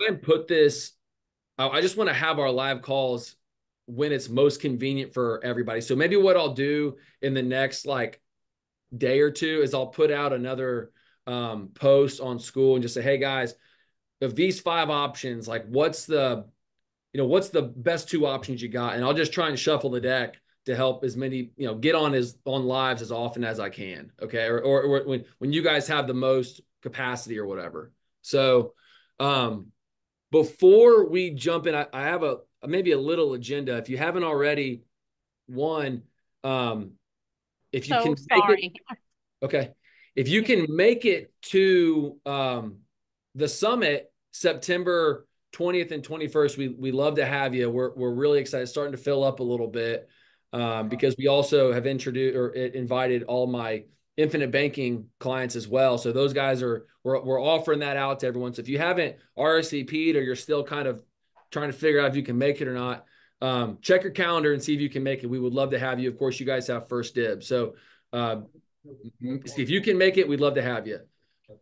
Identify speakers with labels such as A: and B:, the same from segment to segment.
A: try and put this. I just want to have our live calls when it's most convenient for everybody. So maybe what I'll do in the next like day or two is I'll put out another post on school and just say, hey guys, of these five options, like what's the best two options you got? And I'll just try and shuffle the deck to help as many, get on lives as often as I can. Okay. Or when you guys have the most capacity or whatever. So before we jump in, I have maybe a little agenda. If you haven't already, one, um, if you
B: So
A: can make it,
B: sorry.
A: okay. If you can make it to the summit September 20th and 21st, we love to have you. We're really excited, starting to fill up a little bit because we also have introduced or invited all my infinite banking clients as well. So those guys we're offering that out to everyone. So if you haven't RSVP'd or you're still kind of trying to figure out if you can make it or not, check your calendar and see if you can make it. We would love to have you. Of course, you guys have first dibs. So uh, if you can make it, we'd love to have you.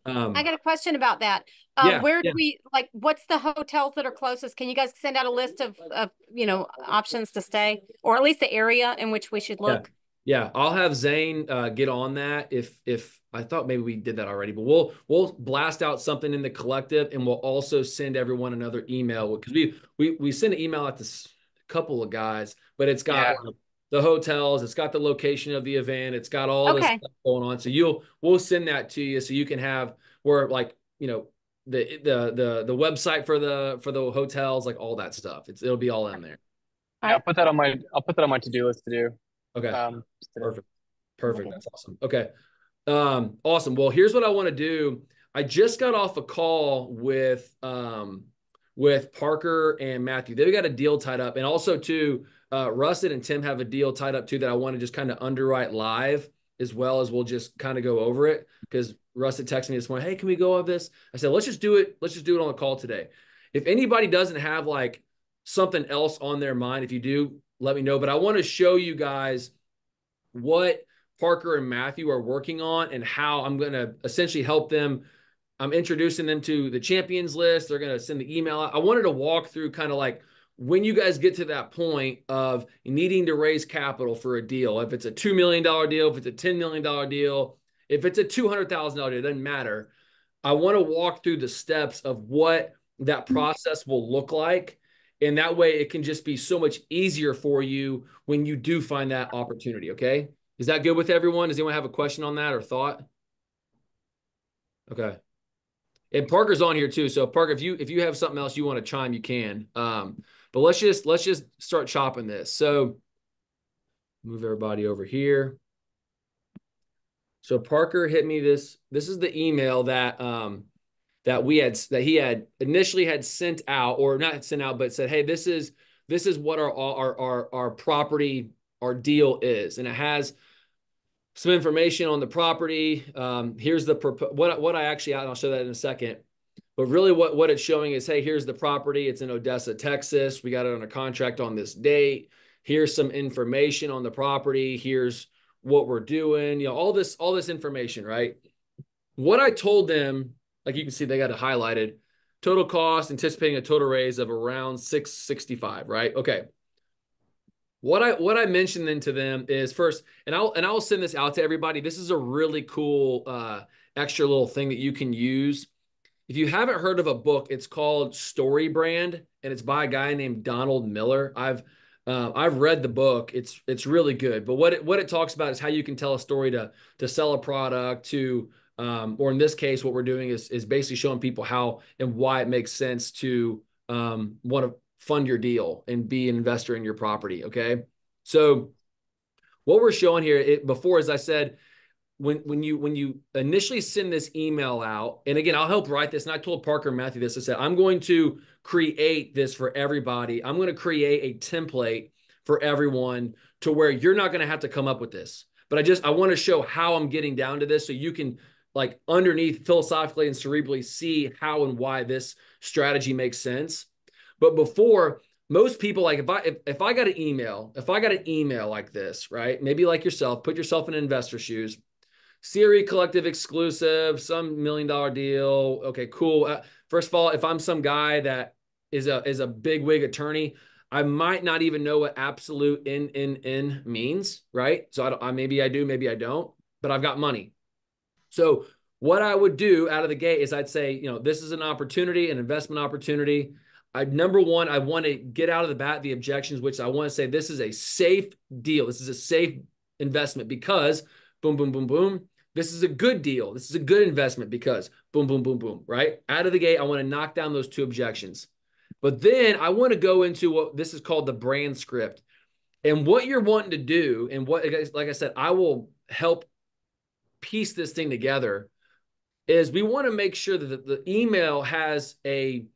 B: I
A: Um,
B: got a question about that.
A: yeah,
B: Where do
A: yeah,
B: we like? What's the hotels that are closest? Can you guys send out a list of options to stay, or at least the area in which we should
A: yeah,
B: look?
A: yeah. I'll have Zane get on that. If I thought maybe we did that already, but we'll blast out something in the collective, and we'll also send everyone another email because we send an email out to a couple of guys, but it's got
C: Yeah.
A: the hotels, it's got the location of the event, it's got all this
B: Okay.
A: stuff going on. So we'll send that to you so you can have where like the website for the hotels, like all that stuff. It'll be all in there.
B: All
C: Yeah,
B: right.
C: I'll put that on my to-do list to do.
A: Okay.
C: Today.
A: Perfect. Perfect. That's awesome. Okay. Awesome. Well, here's what I want to do. I just got off a call with Parker and Matthew. They've got a deal tied up. And also too, Rustin and Tim have a deal tied up too that I want to just kind of underwrite live as well as we'll just kind of go over it. Because Rustin texted me this morning, hey, can we go over this? I said, let's just do it. Let's just do it on the call today. If anybody doesn't have like something else on their mind, if you do, let me know. But I want to show you guys what Parker and Matthew are working on and how I'm going to essentially help them. I'm introducing them to the champions list. They're going to send the email out. I wanted to walk through kind of like when you guys get to that point of needing to raise capital for a deal, if it's a $2 million deal, if it's a $10 million deal, if it's a $200,000 deal, it doesn't matter. I want to walk through the steps of what that process will look like. And that way it can just be so much easier for you when you do find that opportunity. Okay. Is that good with everyone? Does anyone have a question on that or thought? Okay. And Parker's on here too. So Parker, if you have something else you want to chime, you can. But let's just start chopping this. So move everybody over here. So Parker hit me this. This is the email that he had initially had sent out, or not sent out, but said, hey, this is what our property, our deal is. And it has some information on the property. Here's what I actually, and I'll show that in a second. But really what it's showing is, hey, here's the property. It's in Odessa, Texas. We got it on a contract on this date. Here's some information on the property. Here's what we're doing. All this information, right? What I told them, like you can see, they got it highlighted. Total cost, anticipating a total raise of around 665, right? Okay. What I mentioned then to them is first, and I'll send this out to everybody. This is a really cool extra little thing that you can use. If you haven't heard of a book, it's called Story Brand, and it's by a guy named Donald Miller. I've read the book. It's really good. But what it talks about is how you can tell a story to sell a product to, or in this case, what we're doing is basically showing people how and why it makes sense to want to fund your deal and be an investor in your property. Okay, so what we're showing here before, as I said, when you initially send this email out, and again, I'll help write this. And I told Parker and Matthew this. I said, I'm going to create this for everybody. I'm going to create a template for everyone to where you're not going to have to come up with this. But I want to show how I'm getting down to this so you can like underneath philosophically and cerebrally see how and why this strategy makes sense. But before, most people, like if I got an email like this, right? Maybe like yourself, put yourself in investor shoes. CRE collective exclusive, some $1 million deal. Okay, cool. First of all, if I'm some guy that is a big wig attorney, I might not even know what absolute in means, right? So maybe I do, maybe I don't, but I've got money. So what I would do out of the gate is I'd say, this is an opportunity, an investment opportunity. Number one, I want to get out of the bat the objections, which I want to say this is a safe deal. This is a safe investment because boom, boom, boom, boom. This is a good deal. This is a good investment because boom, boom, boom, boom, right? Out of the gate, I want to knock down those two objections. But then I want to go into what this is called the brand script. And what you're wanting to do, and what, like I said, I will help piece this thing together, is we want to make sure that the email has a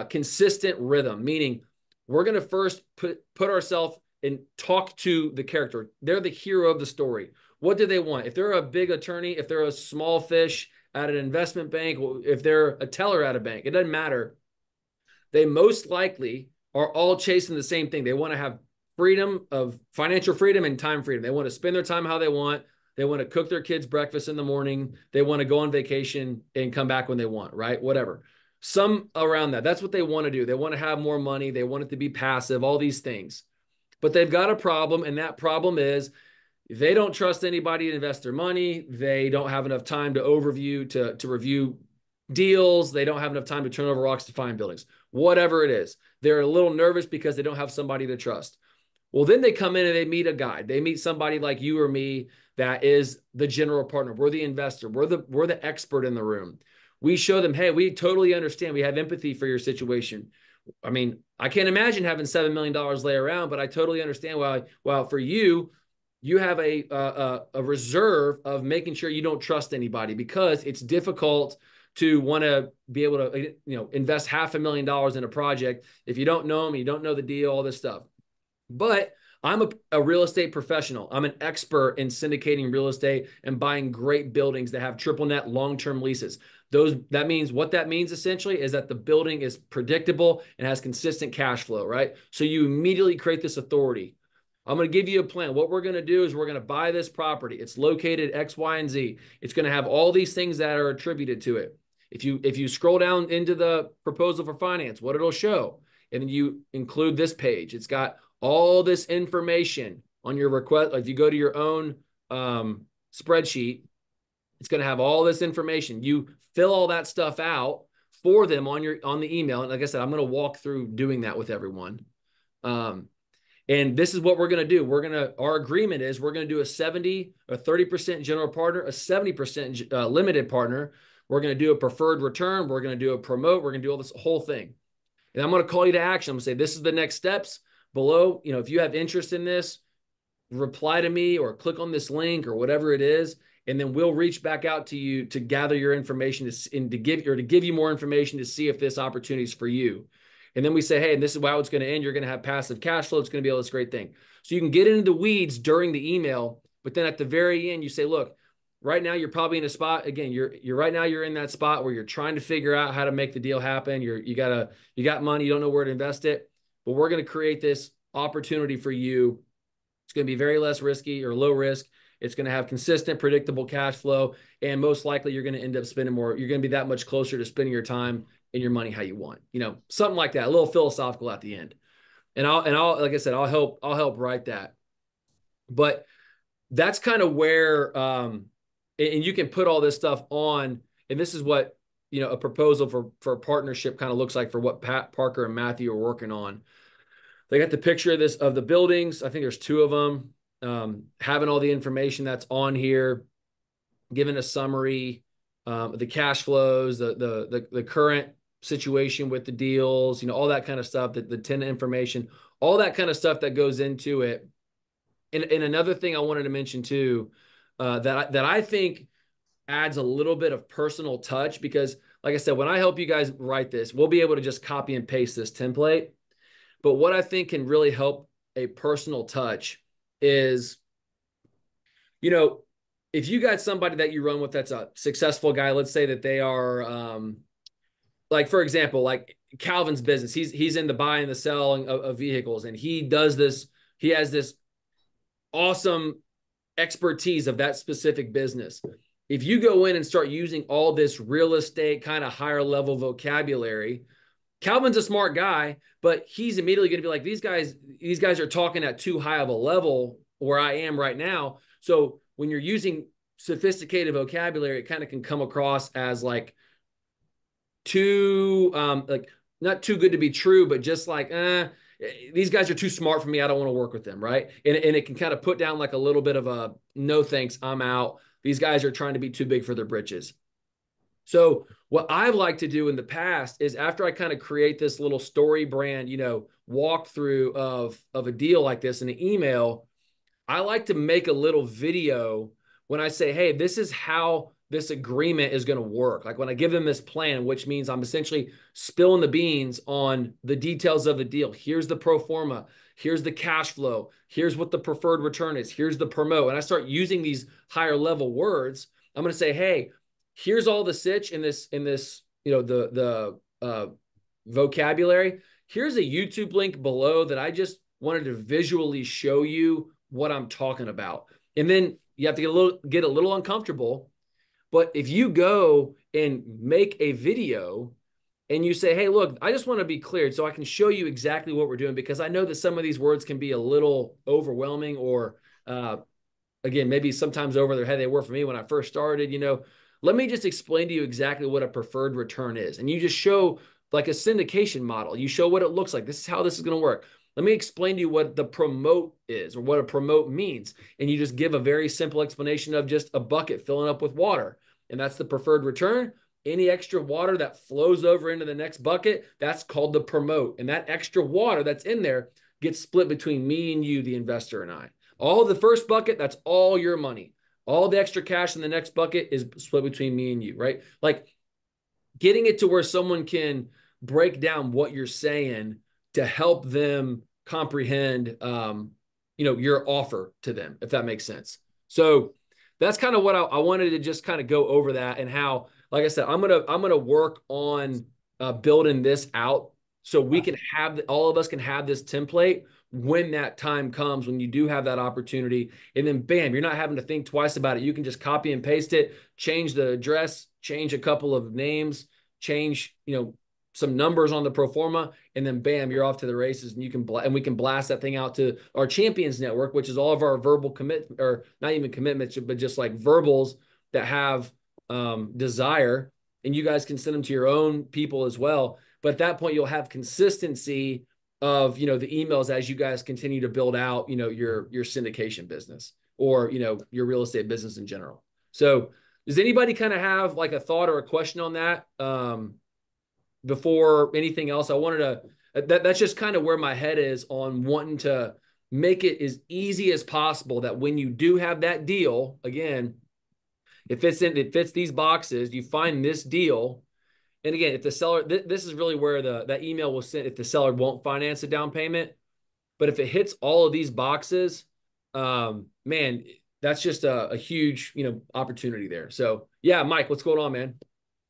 A: consistent rhythm, meaning we're going to first put ourselves and talk to the character. They're the hero of the story. What do they want? If they're a big attorney, if they're a small fish at an investment bank, if they're a teller at a bank, it doesn't matter. They most likely are all chasing the same thing. They want to have freedom of financial freedom and time freedom. They want to spend their time how they want. They want to cook their kids breakfast in the morning. They want to go on vacation and come back when they want, right? Whatever. Some around that. That's what they want to do. They want to have more money. They want it to be passive, all these things. But they've got a problem, and that problem is they don't trust anybody to invest their money. They don't have enough time to review deals. They don't have enough time to turn over rocks to find buildings. Whatever it is. They're a little nervous because they don't have somebody to trust. Well, then they come in and they meet a guide. They meet somebody like you or me that is the general partner. We're the investor. We're the expert in the room. We show them, hey, we totally understand. We have empathy for your situation. I mean, I can't imagine having $7 million lay around, but I totally understand why. Well, for you, you have a reserve of making sure you don't trust anybody because it's difficult to want to be able to, invest $500,000 in a project if you don't know them, you don't know the deal, all this stuff. But I'm a real estate professional. I'm an expert in syndicating real estate and buying great buildings that have triple net long-term leases. What that means essentially is that the building is predictable and has consistent cash flow, right? So you immediately create this authority. I'm going to give you a plan. What we're going to do is we're going to buy this property. It's located X, Y, and Z. It's going to have all these things that are attributed to it. If you scroll down into the proposal for finance, what it'll show, and then you include this page. It's got all this information on your request. If you go to your own spreadsheet, it's going to have all this information. You fill all that stuff out for them on the email. And like I said, I'm going to walk through doing that with everyone. And this is what we're going to do. Our agreement is we're going to do a 30% general partner, a 70% limited partner. We're going to do a preferred return. We're going to do a promote. We're going to do all this whole thing. And I'm going to call you to action. I'm going to say, this is the next steps below. If you have interest in this, reply to me or click on this link or whatever it is. And then we'll reach back out to you to gather your information to give you more information to see if this opportunity is for you. And then we say, hey, and this is how it's going to end. You're going to have passive cash flow. It's going to be all this great thing. So you can get into the weeds during the email, but then at the very end, you say, look, right now you're probably in a spot. Again, you're in that spot where you're trying to figure out how to make the deal happen. You got money, you don't know where to invest it, but we're going to create this opportunity for you. It's going to be very less risky or low risk. It's going to have consistent, predictable cash flow. And most likely you're going to end up spending more. You're going to be that much closer to spending your time and your money how you want, something like that, a little philosophical at the end. And I'll, like I said, I'll help write that. But that's kind of where, and you can put all this stuff on, and this is what, a proposal for a partnership kind of looks like for what Pat, Parker, and Matthew are working on. They got the picture of the buildings. I think there's 2 of them, having all the information that's on here, giving a summary, the cash flows, the current situation with the deals, all that kind of stuff, the tenant information, all that kind of stuff that goes into it. And another thing I wanted to mention too, that I think adds a little bit of personal touch, because like I said, when I help you guys write this, we'll be able to just copy and paste this template. But what I think can really help a personal touch is, if you got somebody that you run with that's a successful guy, let's say that they are, like, for example, like Calvin's business, he's in the buy and the selling of vehicles, and he has this awesome expertise of that specific business. if you go in and start using all this real estate kind of higher level vocabulary, Calvin's a smart guy, but he's immediately going to be like, these guys are talking at too high of a level where I am right now. So when you're using sophisticated vocabulary, it kind of can come across as like too, like not too good to be true, but just like, these guys are too smart for me. I don't want to work with them. Right. And it can kind of put down like a little bit of a no thanks, I'm out. These guys are trying to be too big for their britches. So what I've liked to do in the past is after I kind of create this little story brand, walkthrough of a deal like this in an email, I like to make a little video when I say, hey, this is how this agreement is going to work. Like when I give them this plan, which means I'm essentially spilling the beans on the details of the deal. Here's the pro forma. Here's the cash flow. Here's what the preferred return is. Here's the promote. And I start using these higher level words. I'm going to say, hey, here's all the sitch in this, the vocabulary. Here's a YouTube link below that I just wanted to visually show you what I'm talking about. And then you have to get a little uncomfortable. But if you go and make a video and you say, hey, look, I just want to be cleared so I can show you exactly what we're doing, because I know that some of these words can be a little overwhelming or, again, maybe sometimes over their head. They were for me when I first started, let me just explain to you exactly what a preferred return is. And you just show like a syndication model. You show what it looks like. This is how this is going to work. Let me explain to you what the promote is or what a promote means. And you just give a very simple explanation of just a bucket filling up with water. And that's the preferred return. Any extra water that flows over into the next bucket, that's called the promote. And that extra water that's in there gets split between me and you, the investor, and I. All of the first bucket, that's all your money. All the extra cash in the next bucket is split between me and you, right? Like getting it to where someone can break down what you're saying to help them comprehend, your offer to them, if that makes sense. So that's kind of what I wanted to just kind of go over that, and how, like I said, I'm gonna work on building this out so we can have all of us can have this template when that time comes, when you do have that opportunity, and then bam, you're not having to think twice about it. You can just copy and paste it, change the address, change a couple of names, change, some numbers on the pro forma, and then bam, you're off to the races. And we can blast that thing out to our champions network, which is all of our verbal or not even commitments, but just like verbals that have desire. And you guys can send them to your own people as well. But at that point, you'll have consistency of, the emails as you guys continue to build out, your syndication business or, your real estate business in general. So does anybody kind of have like a thought or a question on that? Before anything else, I wanted that's just kind of where my head is on wanting to make it as easy as possible that when you do have that deal, again, it fits these boxes, you find this deal. And again, if the seller, this is really where that email will send if the seller won't finance a down payment. But if it hits all of these boxes, man, that's just a huge, opportunity there. So yeah, Mike, what's going on, man?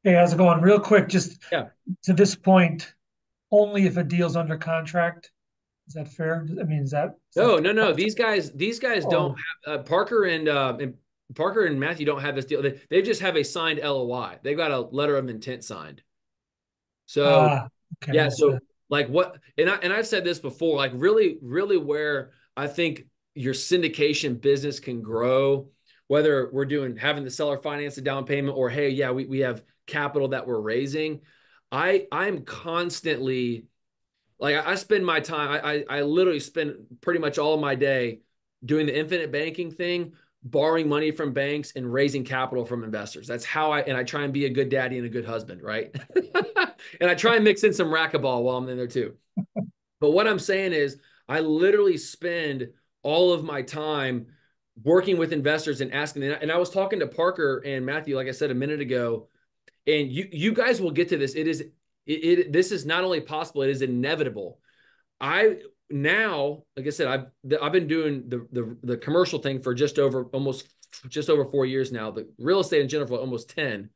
D: Hey, how's it going? Real quick, just
A: Yeah.
D: to this point, only if a deal's under contract. Is that fair? I mean, is that
A: No. These guys don't have
D: Oh.
A: and Parker and Matthew don't have this deal. They just have a signed LOI. They've got a letter of intent signed. So
D: Okay.
A: yeah, so like what, and I've said this before, like really, really where I think your syndication business can grow, whether we're having the seller finance a down payment or, hey, yeah, we have capital that we're raising. I'm constantly like, I spend my time, I literally spend pretty much all of my day doing the infinite banking thing, borrowing money from banks and raising capital from investors. That's how I try and be a good daddy and a good husband, right? And I try and mix in some racquetball while I'm in there too. But what I'm saying is I literally spend all of my time working with investors and asking them. And I was talking to Parker and Matthew, like I said a minute ago, and you guys will get to this. This is not only possible, it is inevitable. Now, like I said, I've been doing the commercial thing for just over 4 years now. The real estate in general for almost 10.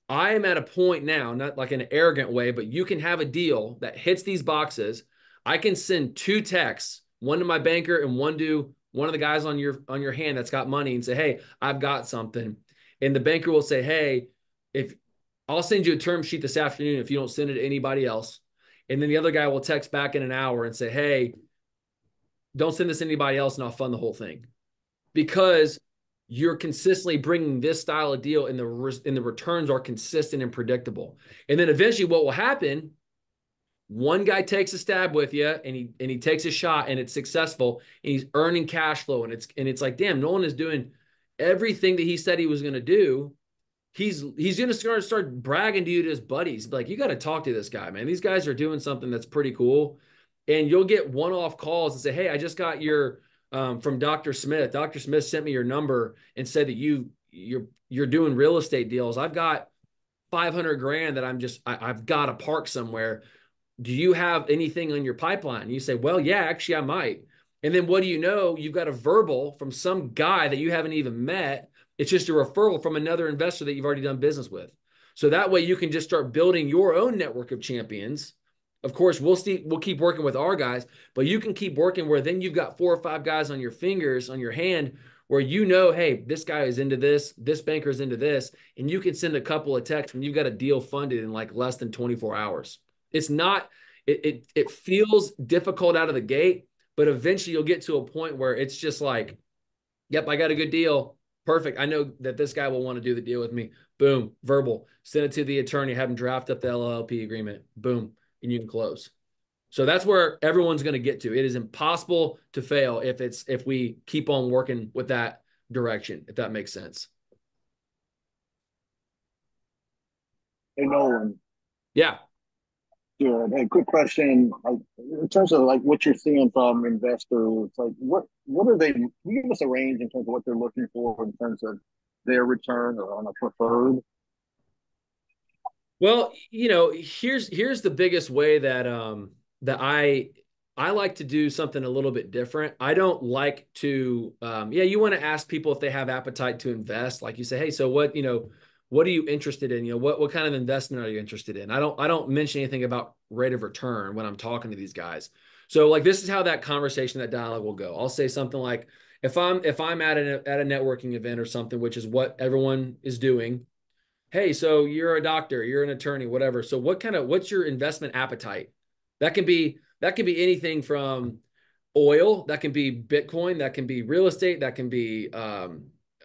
A: I am at a point now, not like in an arrogant way, but you can have a deal that hits these boxes. I can send 2 texts, one to my banker and one to one of the guys on your hand that's got money, and say, hey, I've got something. And the banker will say, hey, if I'll send you a term sheet this afternoon if you don't send it to anybody else. And then the other guy will text back in an hour and say, hey, don't send this to anybody else and I'll fund the whole thing. Because you're consistently bringing this style of deal and the returns are consistent and predictable. And then eventually what will happen, one guy takes a stab with you and he takes a shot and it's successful and he's earning cash flow and it's like, damn, Nolan is doing everything that he said he was going to do. He's going to start bragging to you to his buddies. Like, you got to talk to this guy, man. These guys are doing something that's pretty cool. And you'll get one-off calls and say, hey, I just got your from Dr. Smith. Dr. Smith sent me your number and said that you're doing real estate deals. I've got 500 grand that I've got to park somewhere. Do you have anything on your pipeline? You say, well, yeah, actually I might. And then what do you know? You've got a verbal from some guy that you haven't even met. It's just a referral from another investor that you've already done business with. So that way you can just start building your own network of champions. Of course, we'll keep working with our guys, but you can keep working where then you've got 4 or 5 guys on your fingers, on your hand, where you know, hey, this guy is into this banker is into this, and you can send a couple of texts and you've got a deal funded in like less than 24 hours. It's not, it feels difficult out of the gate, but eventually you'll get to a point where it's just like, yep, I got a good deal. Perfect. I know that this guy will want to do the deal with me. Boom, verbal. Send it to the attorney, have him draft up the LLP agreement. Boom, and you can close. So that's where everyone's going to get to. It is impossible to fail if we keep on working with that direction, if that makes sense.
E: Hey, Nolan.
A: Yeah.
E: Good. Hey, quick question. Like, in terms of like what you're seeing from investors, like what are they? Can you give us a range in terms of what they're looking for in terms of their return or on a preferred?
A: Well, here's the biggest way that that I like to do something a little bit different. I don't like to you want to ask people if they have appetite to invest. Like you say, hey, so what are you interested in? What kind of investment are you interested in? I don't mention anything about rate of return when I'm talking to these guys. So like this is how that conversation, that dialogue will go. I'll say something like, if I'm at a networking event or something, which is what everyone is doing. Hey, so you're a doctor, you're an attorney, whatever. So what's your investment appetite? That can be anything from oil, that can be Bitcoin, that can be real estate, that can be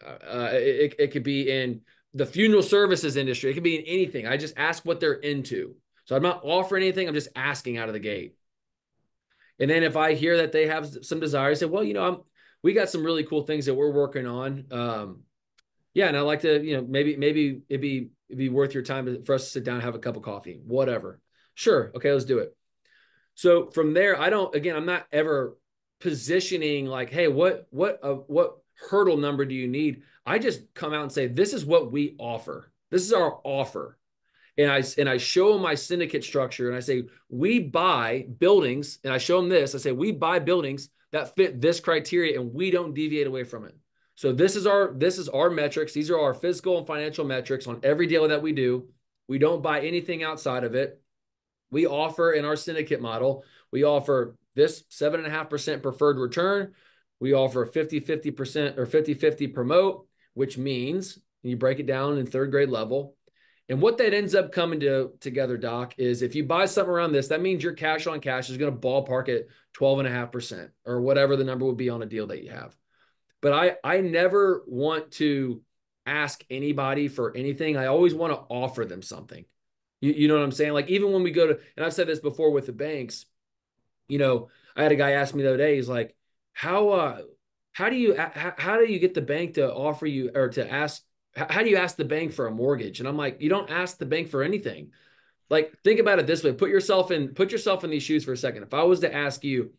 A: it could be in the funeral services industry. It could be in anything. I just ask what they're into. So I'm not offering anything. I'm just asking out of the gate. And then if I hear that they have some desire, I say, well, we got some really cool things that we're working on. Yeah, and I'd like to, maybe it'd be worth your time for us to sit down and have a cup of coffee, whatever. Sure. Okay, let's do it. So from there, I'm not ever positioning like, hey, what hurdle number do you need? I just come out and say, this is what we offer. This is our offer. And I show them my syndicate structure and I say, we buy buildings, and I show them this. I say, we buy buildings that fit this criteria and we don't deviate away from it. So this is our metrics. These are our physical and financial metrics on every deal that we do. We don't buy anything outside of it. We offer in our syndicate model, we offer this 7.5% preferred return. We offer a 50-50% or 50-50 promote, which means you break it down in 3rd grade level. And what that ends up coming together, Doc, is if you buy something around this, that means your cash on cash is going to ballpark at 12.5% or whatever the number would be on a deal that you have. But I never want to ask anybody for anything. I always want to offer them something. You know what I'm saying? Like even when we go to, and I've said this before with the banks, I had a guy ask me the other day, he's like, how do you get the bank to offer you or to ask, how do you ask the bank for a mortgage? And I'm like, you don't ask the bank for anything. Like, think about it this way. Put yourself in these shoes for a second. If I was to ask you,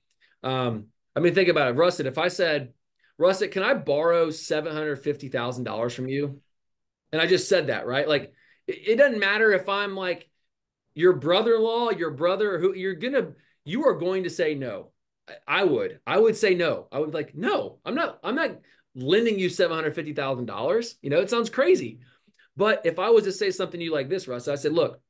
A: think about it, Russet, if I said, Russet, can I borrow $750,000 from you? And I just said that, right? Like, it doesn't matter if I'm like your brother-in-law, your brother, who you are going to say no. I would say no. I would be like, no, I'm not lending you $750,000. It sounds crazy. But if I was to say something to you like this, Russ, I said, look,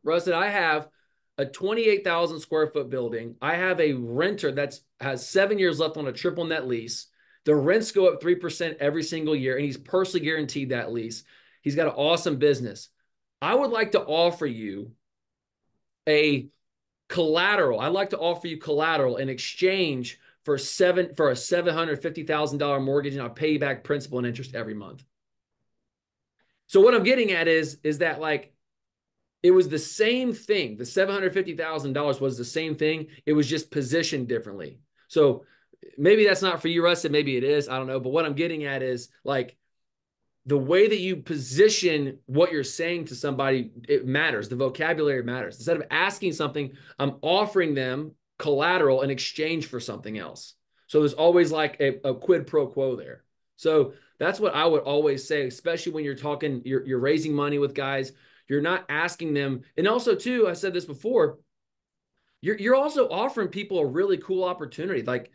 A: Russ, I have a 28,000 square foot building. I have a renter has 7 years left on a triple net lease. The rents go up 3% every single year, and he's personally guaranteed that lease. He's got an awesome business. I would like to offer you a collateral. I'd like to offer you collateral in exchange for a $750,000 mortgage, and I'll pay you back principal and interest every month. So what I'm getting at is that like it was the same thing. The $750,000 was the same thing. It was just positioned differently. So maybe that's not for you, Russ, and maybe it is. I don't know. But what I'm getting at is like the way that you position what you're saying to somebody, it matters. The vocabulary matters. Instead of asking something, I'm offering them collateral in exchange for something else. So there's always like a quid pro quo there. So that's what I would always say, especially when you're talking, you're raising money with guys. You're not asking them. And also, too, I said this before, you're also offering people a really cool opportunity. Like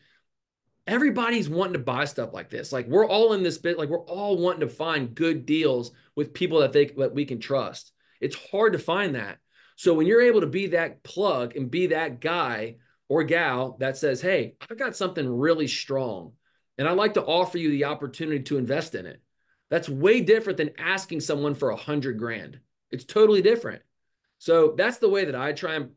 A: everybody's wanting to buy stuff like this. Like we're all in this bit, like we're all wanting to find good deals with people that we can trust. It's hard to find that. So when you're able to be that plug and be that guy or gal that says, hey, I've got something really strong and I'd like to offer you the opportunity to invest in it. That's way different than asking someone for $100,000. It's totally different. So that's the way that I try and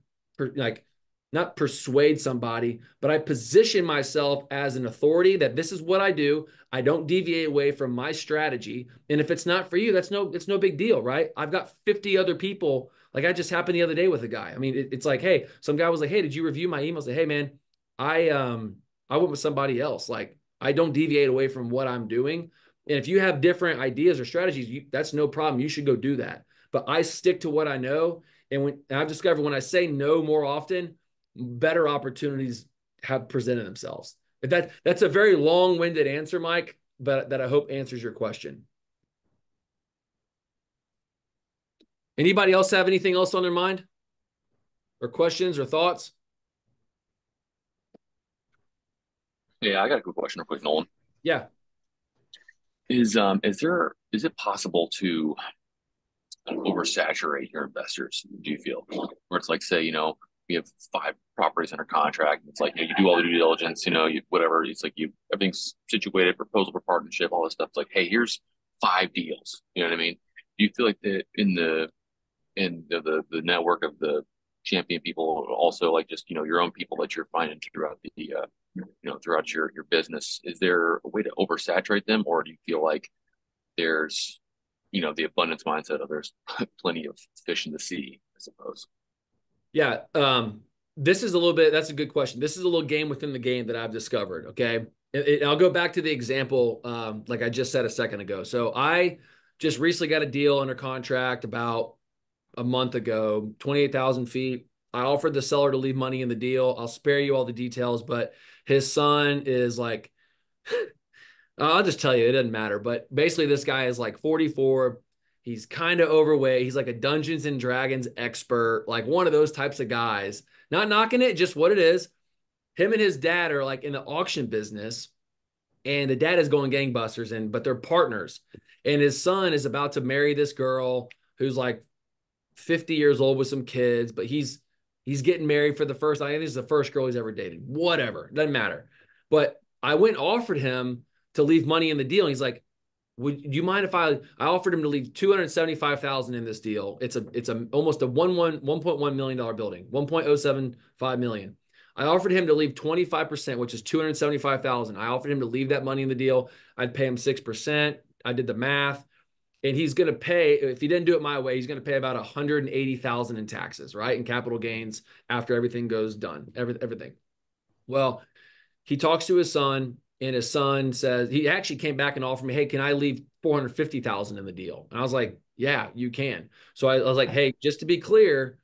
A: like not persuade somebody, but I position myself as an authority that this is what I do. I don't deviate away from my strategy. And if it's not for you, it's no big deal, right? I've got 50 other people. Like I just happened the other day with a guy. I mean, it's like, hey, some guy was like, hey, did you review my email? I said, hey man, I went with somebody else. Like I don't deviate away from what I'm doing. And if you have different ideas or strategies, that's no problem. You should go do that. But I stick to what I know. And I've discovered when I say no more often, better opportunities have presented themselves. That's a very long-winded answer, Mike, but that I hope answers your question. Anybody else have anything else on their mind or questions or thoughts?
F: Yeah, I got a quick question real quick, Nolan.
A: Yeah.
F: Is it possible to oversaturate your investors, do you feel? Where it's like, say, we have 5 properties under contract. It's like, you do all the due diligence, whatever. It's like everything's situated, proposal for partnership, all this stuff. It's like, hey, here's 5 deals. You know what I mean? Do you feel like in the network of the champion people, also like just, your own people that you're finding throughout throughout your business, is there a way to oversaturate them? Or do you feel like there's, the abundance mindset of there's plenty of fish in the sea, I suppose?
A: Yeah. That's a good question. This is a little game within the game that I've discovered. Okay. I'll go back to the example, like I just said a second ago. So I just recently got a deal under contract about a month ago, 28,000 feet. I offered the seller to leave money in the deal. I'll spare you all the details, but his son is like, I'll just tell you, it doesn't matter. But basically, this guy is like 44. He's kind of overweight. He's like a Dungeons and Dragons expert, like one of those types of guys. Not knocking it, just what it is. Him and his dad are like in the auction business, and the dad is going gangbusters, but they're partners. And his son is about to marry this girl who's like 50 years old with some kids, but he's getting married for the first time. I think this is the first girl he's ever dated. Whatever, doesn't matter. But I went and offered him to leave money in the deal, and he's like, would you mind if I offered him to leave $275,000 in this deal? It's almost a $1.1 million building, $1.075 million. I offered him to leave 25%, which is $275,000. I offered him to leave that money in the deal. I'd pay him 6%. I did the math, and he's going to pay, if he didn't do it my way, he's going to pay about $180,000 in taxes, right? In capital gains after everything goes done, everything. Well, he talks to his son, and his son says, he actually came back and offered me, hey, can I leave $450,000 in the deal? And I was like, yeah, you can. So I was like, hey, just to be clear,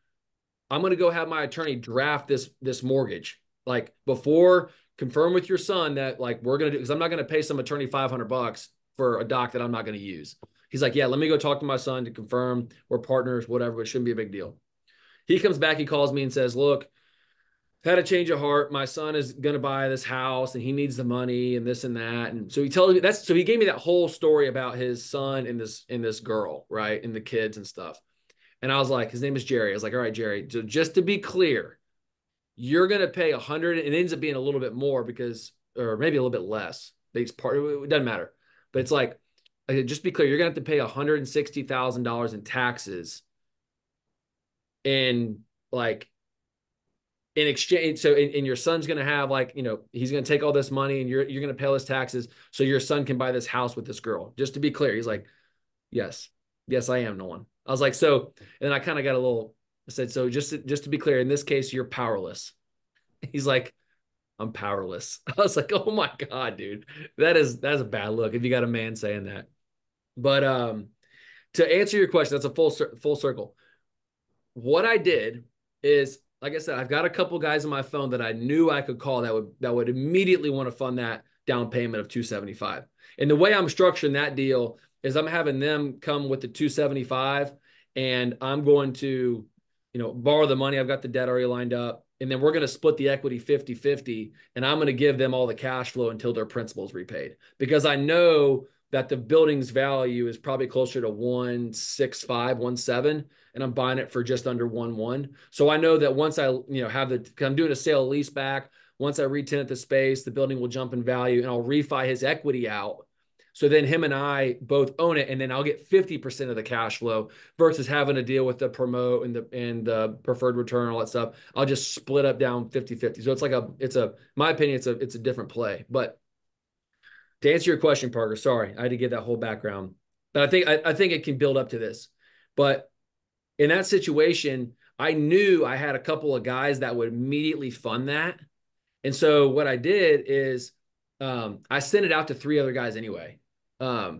A: I'm going to go have my attorney draft this mortgage. Like before, confirm with your son that like we're going to do, because I'm not going to pay some attorney $500 for a doc that I'm not going to use. He's like, yeah, let me go talk to my son to confirm we're partners, whatever, but it shouldn't be a big deal. He comes back, he calls me and says, look, had a change of heart. My son is going to buy this house and he needs the money and this and that. And so he tells me so he gave me that whole story about his son and this girl, right? And the kids and stuff. And I was like, his name is Jerry. I was like, all right, Jerry, so just to be clear, you're going to pay 100. It ends up being a little bit more or maybe a little bit less. It's part of it. It doesn't matter. But it's like, just be clear, you're going to have to pay $160,000 in taxes and like in exchange. So, and your son's going to have like, he's going to take all this money and you're going to pay all his taxes. So your son can buy this house with this girl. Just to be clear. He's like, yes, I am, Nolan. I was like, so, and then I kind of got I said, so just to be clear, in this case, you're powerless. He's like, I'm powerless. I was like, oh my God, dude, that's a bad look if you got a man saying that. But to answer your question, that's a full circle. What I did is, like I said, I've got a couple guys on my phone that I knew I could call that would immediately want to fund that down payment of 275. And the way I'm structuring that deal is I'm having them come with the 275 and I'm going to, borrow the money. I've got the debt already lined up. And then we're going to split the equity 50-50. And I'm going to give them all the cash flow until their principal is repaid. Because I know that the building's value is probably closer to 165, 17, and I'm buying it for just under 11. So I know that once I, I'm doing a sale lease back. Once I re-tenant the space, the building will jump in value and I'll refi his equity out. So then him and I both own it, and then I'll get 50% of the cash flow versus having to deal with the promote and the preferred return, all that stuff. I'll just split up down 50-50. So it's like my opinion, it's a different play. But to answer your question, Parker, sorry, I had to give that whole background. But I think it can build up to this. But in that situation, I knew I had a couple of guys that would immediately fund that. And so what I did is I sent it out to 3 other guys anyway. I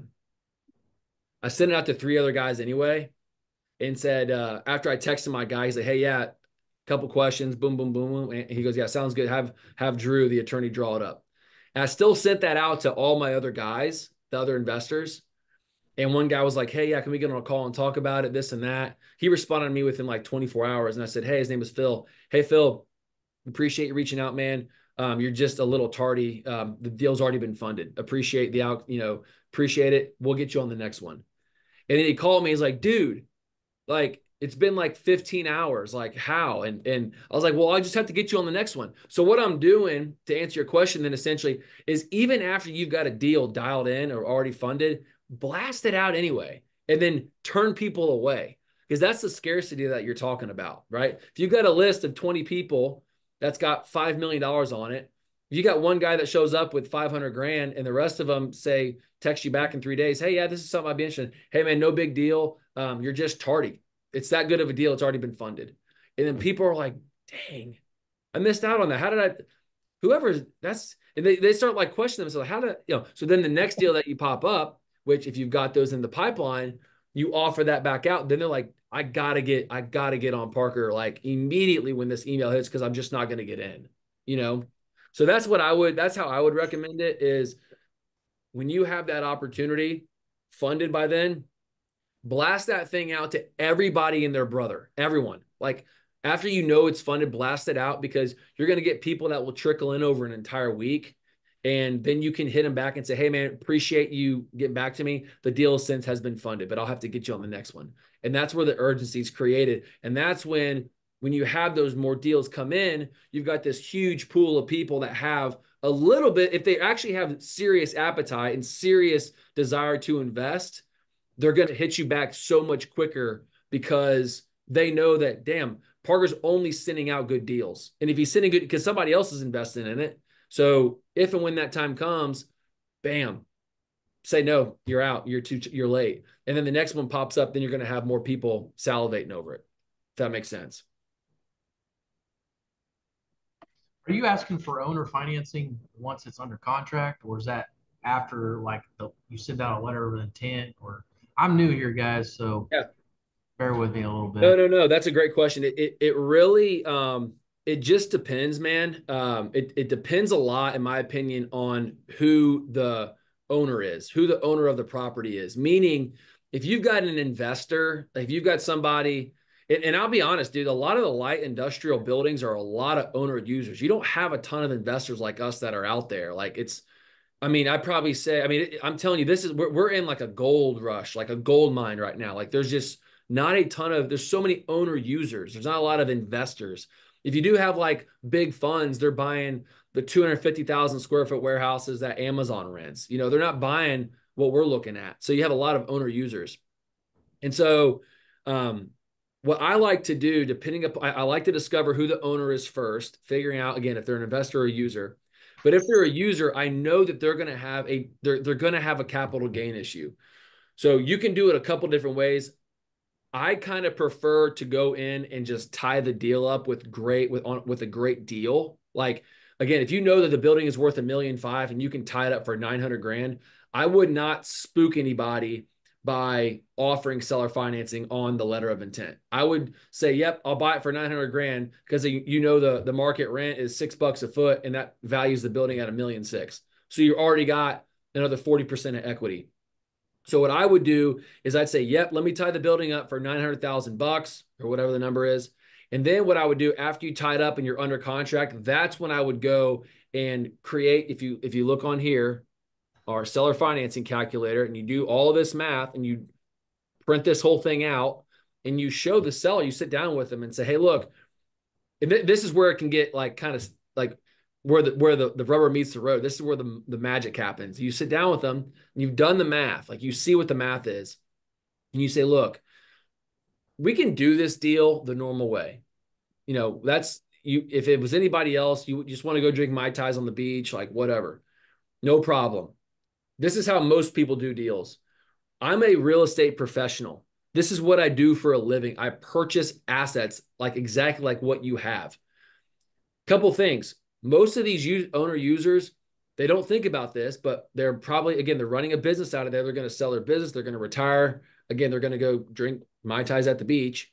A: sent it out to 3 other guys anyway and said, after I texted my guy, he's like, hey, yeah, couple questions, boom, boom, boom, boom. And he goes, yeah, sounds good. Have Drew, the attorney, draw it up. And I still sent that out to all my other guys, the other investors. And one guy was like, hey, yeah, can we get on a call and talk about it, this and that? He responded to me within like 24 hours. And I said, hey, his name is Phil. Hey, Phil, appreciate you reaching out, man. You're just a little tardy. The deal's already been funded. Appreciate appreciate it. We'll get you on the next one. And then he called me. He's like, dude, like, it's been like 15 hours. Like, how? And I was like, well, I just have to get you on the next one. So what I'm doing, to answer your question then, essentially, is even after you've got a deal dialed in or already funded, blast it out anyway, and then turn people away. Because that's the scarcity that you're talking about, right? If you've got a list of 20 people that's got $5 million on it, you got one guy that shows up with 500 grand and the rest of them say, text you back in 3 days. Hey, yeah, this is something I'd be interested in. Hey man, no big deal. You're just tardy. It's that good of a deal. It's already been funded. And then people are like, dang, I missed out on that. How did I, and they start like questioning themselves. How did, so then the next deal that you pop up, which if you've got those in the pipeline, you offer that back out. Then they're like, I gotta get on Parker like immediately when this email hits, because I'm just not going to get in, So that's how I would recommend it, is when you have that opportunity funded by then, blast that thing out to everybody and their brother, everyone. Like after it's funded, blast it out, because you're going to get people that will trickle in over an entire week. And then you can hit them back and say, hey man, appreciate you getting back to me. The deal since has been funded, but I'll have to get you on the next one. And that's where the urgency is created. And that's when you have those more deals come in, you've got this huge pool of people that have a little bit, if they actually have serious appetite and serious desire to invest, they're going to hit you back so much quicker, because they know that, damn, Parker's only sending out good deals. And if he's sending good, because somebody else is investing in it. So if and when that time comes, bam, say, no, you're out. You're late. And then the next one pops up, then you're going to have more people salivating over it. If that makes sense.
G: Are you asking for owner financing once it's under contract, or is that after like you send out a letter of intent? Or I'm new here, guys, so
A: yeah,
G: bear with me a little bit.
A: No. That's a great question. It really it just depends, man. It depends a lot, in my opinion, on who the owner is, who the owner of the property is. Meaning, if you've got an investor, if you've got somebody, and I'll be honest, dude, a lot of the light industrial buildings are a lot of owner users. You don't have a ton of investors like us that are out there. Like I'd probably say, I'm telling you, we're in like a gold rush, like a gold mine right now. Like there's just not a ton there's so many owner users. There's not a lot of investors. If you do have like big funds, they're buying the 250,000 square foot warehouses that Amazon rents. You know, they're not buying what we're looking at. So you have a lot of owner users. And so what I like to do, depending upon, I like to discover who the owner is first, figuring out, again, if they're an investor or a user. But if they're a user, I know that they're going to have they're going to have a capital gain issue. So you can do it a couple different ways. I kind of prefer to go in and just tie the deal up with a great deal. Like, again, if you know that the building is worth $1.5 million and you can tie it up for 900 grand, I would not spook anybody by offering seller financing on the letter of intent. I would say, yep, I'll buy it for 900 grand because you know the market rent is $6 a foot and that values the building at $1.6 million. So you already got another 40% of equity. So what I would do is I'd say, yep, let me tie the building up for $900,000 or whatever the number is. And then what I would do after you tie it up and you're under contract, that's when I would go and create, if you look on here, our seller financing calculator, and you do all this math and you print this whole thing out and you show the seller, you sit down with them and say, hey, look, and this is where it can get like kind of like where the rubber meets the road. This is where the magic happens. You sit down with them and you've done the math, like you see what the math is, and you say, look, we can do this deal the normal way. You know, that's you. If it was anybody else, you just want to go drink Mai Tais on the beach, like whatever, no problem. This is how most people do deals. I'm a real estate professional. This is what I do for a living. I purchase assets like exactly like what you have. Couple things. Most of these owner users, they don't think about this, but they're probably, again, they're running a business out of there. They're going to sell their business. They're going to retire. Again, they're going to go drink Mai Tais at the beach.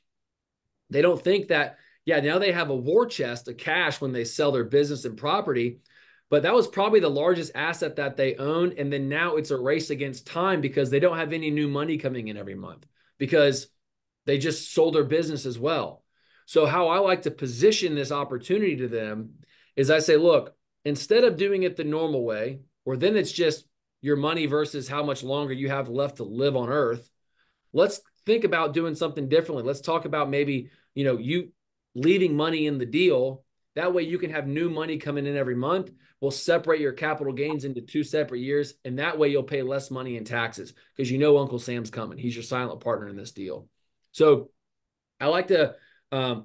A: They don't think that, yeah, now they have a war chest of cash when they sell their business and property, but that was probably the largest asset that they owned. And then now it's a race against time because they don't have any new money coming in every month because they just sold their business as well. So how I like to position this opportunity to them is I say, look, instead of doing it the normal way, or then it's just your money versus how much longer you have left to live on earth, let's think about doing something differently. Let's talk about maybe, you leaving money in the deal. That way you can have new money coming in every month. We'll separate your capital gains into 2 separate years. And that way you'll pay less money in taxes because Uncle Sam's coming. He's your silent partner in this deal. So I like to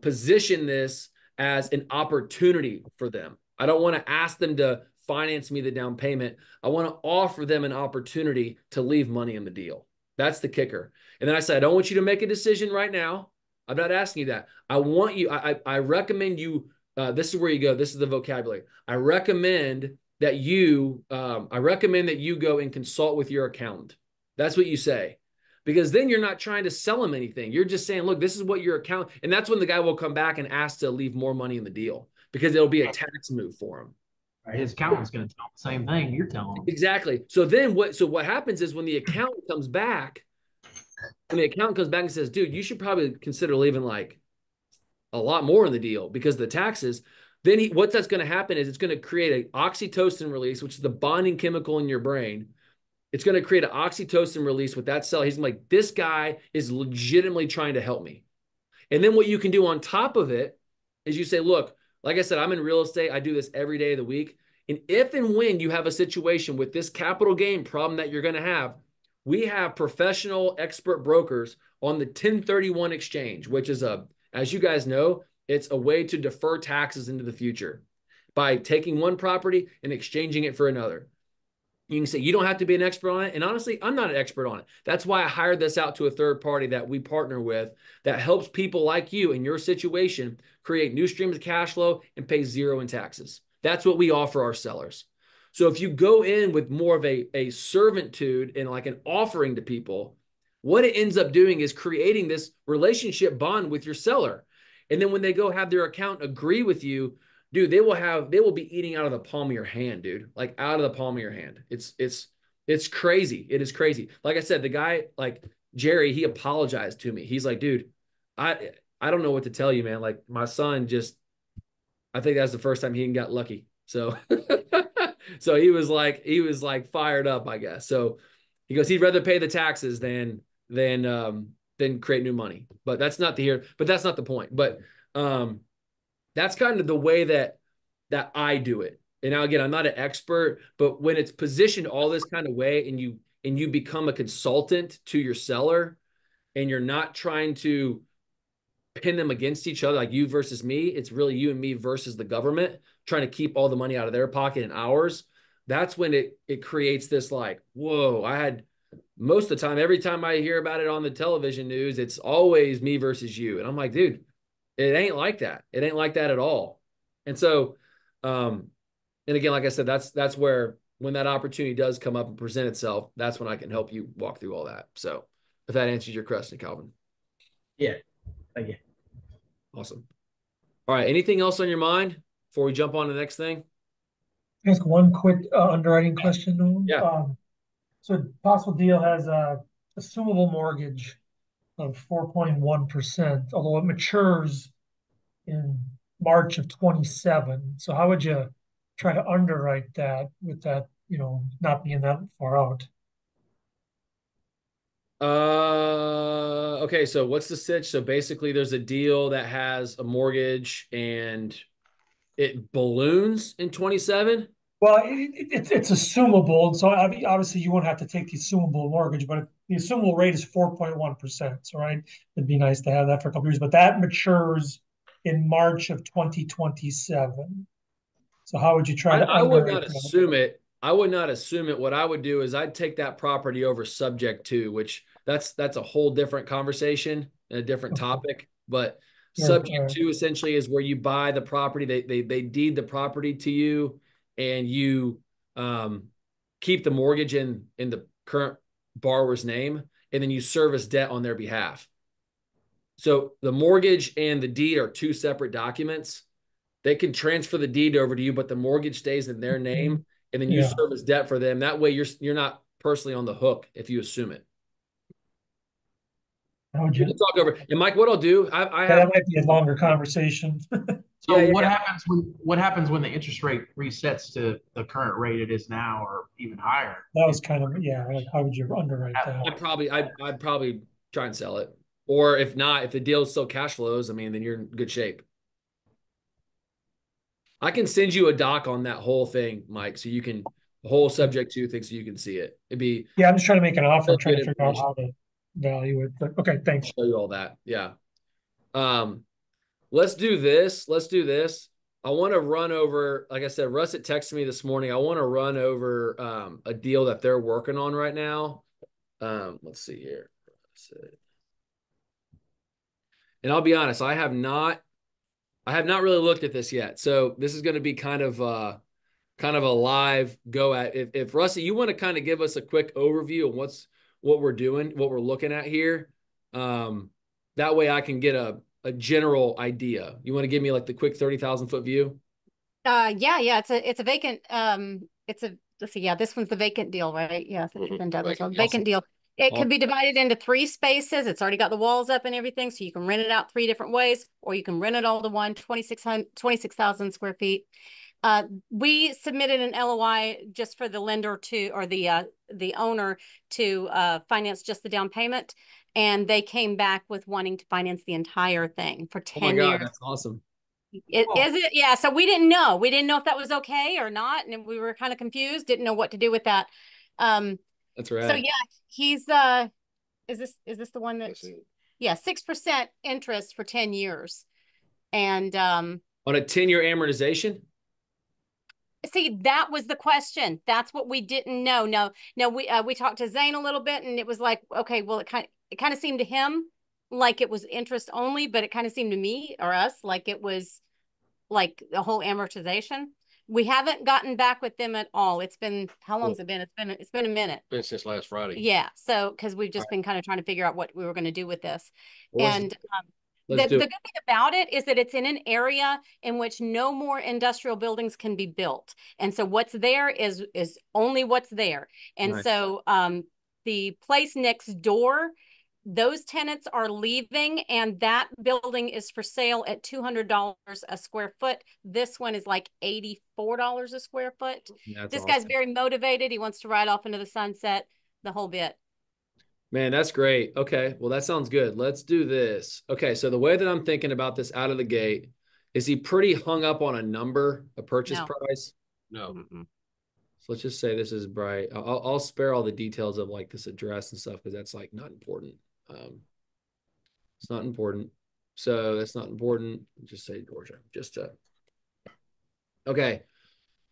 A: position this as an opportunity for them. I don't want to ask them to finance me the down payment. I want to offer them an opportunity to leave money in the deal. That's the kicker. And then I say, I don't want you to make a decision right now. I'm not asking you that. I want you, I recommend you, this is where you go. This is the vocabulary. I recommend that you go and consult with your accountant. That's what you say. Because then you're not trying to sell them anything. You're just saying, look, this is what your account, and that's when the guy will come back and ask to leave more money in the deal because it'll be a tax move for him.
G: Right, his accountant's going to tell him the same thing you're telling him.
A: Exactly. So then what happens is when the accountant comes back, and says, dude, you should probably consider leaving like a lot more in the deal because of the taxes. Then what that's going to happen is it's going to create an oxytocin release, which is the bonding chemical in your brain. It's going to create an oxytocin release with that cell. He's like, this guy is legitimately trying to help me. And then what you can do on top of it is you say, look, like I said, I'm in real estate. I do this every day of the week. And if and when you have a situation with this capital gain problem that you're going to have, we have professional expert brokers on the 1031 exchange, which is as you guys know, it's a way to defer taxes into the future by taking one property and exchanging it for another. You can say you don't have to be an expert on it. And honestly, I'm not an expert on it. That's why I hired this out to a third party that we partner with that helps people like you in your situation create new streams of cash flow and pay zero in taxes. That's what we offer our sellers. So if you go in with more of a servitude and like an offering to people, what it ends up doing is creating this relationship bond with your seller. And then when they go have their account agree with you, dude, they will be eating out of the palm of your hand, dude. Like out of the palm of your hand. It's crazy. It is crazy. Like I said, the guy, like Jerry, he apologized to me. He's like, dude, I don't know what to tell you, man. Like my son I think that's the first time he got lucky. So, so he was like fired up, I guess. So he goes, he'd rather pay the taxes than create new money. But that's not the point. But That's kind of the way that I do it. And now again, I'm not an expert, but when it's positioned all this kind of way and you become a consultant to your seller and you're not trying to pin them against each other, like you versus me, it's really you and me versus the government trying to keep all the money out of their pocket and ours. That's when it creates this like, whoa, I had most of the time, every time I hear about it on the television news, it's always me versus you. And I'm like, dude, it ain't like that. It ain't like that at all. And so, and again, like I said, that's where when that opportunity does come up and present itself, that's when I can help you walk through all that. So if that answers your question, Calvin.
G: Yeah. Thank you.
A: Awesome. All right. Anything else on your mind before we jump on to the next thing?
D: Ask one quick underwriting question, though.
A: Yeah.
D: So possible deal has a assumable mortgage of 4.1%, although it matures in March of 27. So how would you try to underwrite that with that, not being that far out?
A: Okay, so what's the sitch? So basically there's a deal that has a mortgage and it balloons in 27.
D: Well, it's assumable, and so obviously you won't have to take the assumable mortgage, but the assumable rate is 4.1%. So right, it'd be nice to have that for a couple of years, but that matures in March of 2027. So how would you try to
A: I would
D: underwrite
A: not
D: that?
A: assume it. I would not assume it. What I would do is I'd take that property over subject to, which that's a whole different conversation and a different
D: Okay.
A: topic. But
D: Sure.
A: subject to essentially is where you buy the property. They deed the property to you, and you keep the mortgage in the current borrower's name, and then you service debt on their behalf. So the mortgage and the deed are two separate documents. They can transfer the deed over to you, but the mortgage stays in their name, and then you
D: Yeah.
A: service debt for them. That way, you're not personally on the hook if you assume it.
D: How would
A: We
D: you?
A: can talk over. And Mike, what I'll do, I
D: Yeah,
A: have.
D: that might be a longer conversation.
G: So
A: Yeah.
G: what happens when the interest rate resets to the current rate it is now or even higher?
D: That was kind of, yeah, like how would you underwrite that?
A: I'd probably try and sell it, or if not, if the deal still cash flows, I mean, then you're in good shape. I can send you a doc on that whole thing, Mike, so you can the whole subject to thing, so you can see it. It'd be
D: Yeah, I'm just trying to make an offer. I'm
A: really
D: trying
A: good
D: to figure out
A: information.
D: how to value it. But okay, thanks.
A: Show you all that. Yeah. Let's do this. I want to run over, like I said, Russ had texted me this morning. I want to run over a deal that they're working on right now. Let's see here. And I'll be honest, I have not really looked at this yet. So this is going to be kind of a live go at. If Rusty, you want to kind of give us a quick overview of what we're doing, what we're looking at here. That way I can get a general idea. You want to give me like the quick 30,000 foot view?
B: Yeah. It's a vacant. Let's see. Yeah, this one's the vacant deal, right? Yeah, vacant deal. It
A: Awesome.
B: can be divided into 3 spaces. It's already got the walls up and everything, so you can rent it out 3 different ways, or you can rent it all to one, 26,000 square feet. We submitted an LOI just for the lender to, or the owner to finance just the down payment, and they came back with wanting to finance the entire thing for 10
A: Oh my God,
B: years.
A: that's awesome.
B: Is it? Yeah. So we didn't know. We didn't know if that was okay or not, and we were kind of confused. Didn't know what to do with that.
A: That's right.
B: So yeah, he's Is this the one that? Yeah, 6% interest for 10 years, and
A: On a 10-year amortization.
B: see, that was the question. That's what we didn't know. No, we talked to Zane a little bit, and it was like, okay, well, it kind of seemed to him like it was interest only, but it kind of seemed to me or us like it was like the whole amortization. We haven't gotten back with them at all. It's been, how long's it been? It's been a minute.
H: It's just last Friday.
B: Yeah. So, because we've just been kind of trying to figure out what we were going to do with this.
A: Well,
B: And the
A: let's do
B: good
A: it.
B: thing about it is that it's in an area in which no more industrial buildings can be built. And so what's there is only what's there. And
A: Nice.
B: so the place next door, those tenants are leaving, and that building is for sale at $200 a square foot. This one is like $84 a square foot.
A: That's
B: This
A: awesome.
B: guy's very motivated. He wants to ride off into the sunset, the whole bit.
A: Man, that's great. Okay. Well, that sounds good. Let's do this. Okay. So the way that I'm thinking about this out of the gate Is he pretty hung up on a number, a purchase
B: No.
A: price?
H: No.
B: Mm-mm.
A: So let's just say this is Bright. I'll spare all the details of like this address and stuff because that's like not important. It's not important. So that's not important. Just say Georgia. Just to okay.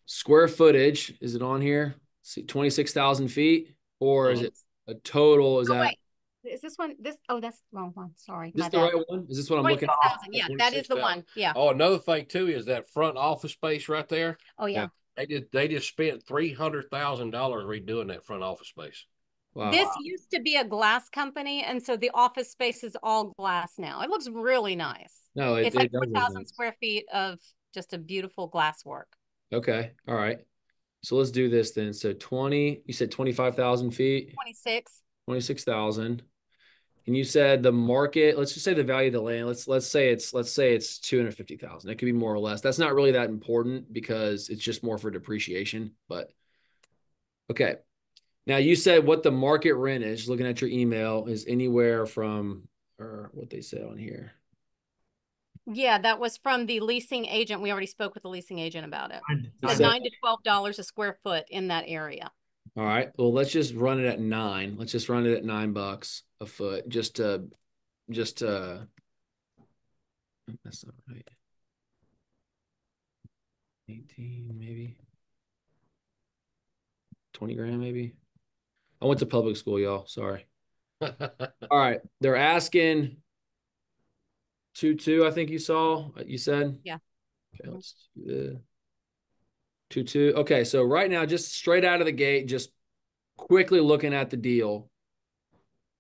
A: Square footage, is it on here? Let's see, 26,000 feet, or is it a total? Is
B: Oh,
A: that
B: wait. Is this one? Oh, that's the wrong one. Sorry.
A: this
B: My
A: the
B: bad.
A: right one? Is this what I'm looking at?
B: 26,000. Yeah, that is the
H: 26,000.
B: one. Yeah.
H: Oh, another thing too is that front office space right there.
B: Oh, yeah.
H: They just spent $300,000 redoing that front office space.
A: Wow.
B: This used to be a glass company, and so the office space is all glass now. It looks really nice.
A: No,
B: It's like
A: does look
B: 4,000
A: nice.
B: square feet of just a beautiful glass work.
A: Okay. All right. So let's do this then. So 20, you said 25,000 feet,
B: 26.
A: 26,000. And you said the market, let's just say the value of the land. Let's say it's 250,000. It could be more or less. That's not really that important because it's just more for depreciation, but okay. Now you said what the market rent is, looking at your email, is anywhere from, or what they said on here.
B: Yeah, that was from the leasing agent. We already spoke with the leasing agent about it.
G: Nine-
B: So $9 to $12 a square foot in that area.
A: All right. Well, let's just run it at 9. Let's just run it at $9 a foot. Just that's not right. 18, maybe 20 grand, maybe. I went to public school, y'all. Sorry. All right. They're asking 2.2, I think you said.
B: Yeah.
A: Okay, let's do the 2.2. Okay, so right now, just straight out of the gate, just quickly looking at the deal.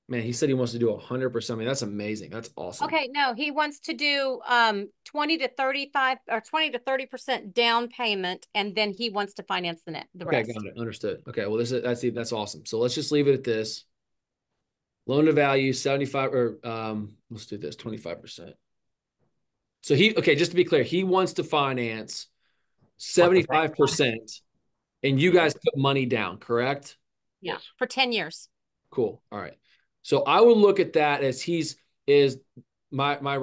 A: Man, he said he wants to do 100%. I mean, that's amazing. That's awesome.
B: Okay, no, he wants to do 20 to 35 or 20 to 30% down payment, and then he wants to finance the
A: Okay,
B: rest.
A: got it. Understood. Okay, well, that's awesome. So let's just leave it at this. Loan to value 75 or let's do this 25%. So just to be clear, he wants to finance 75%, and you guys put money down, correct?
B: Yeah, for 10 years.
A: Cool. All right. So I would look at that as my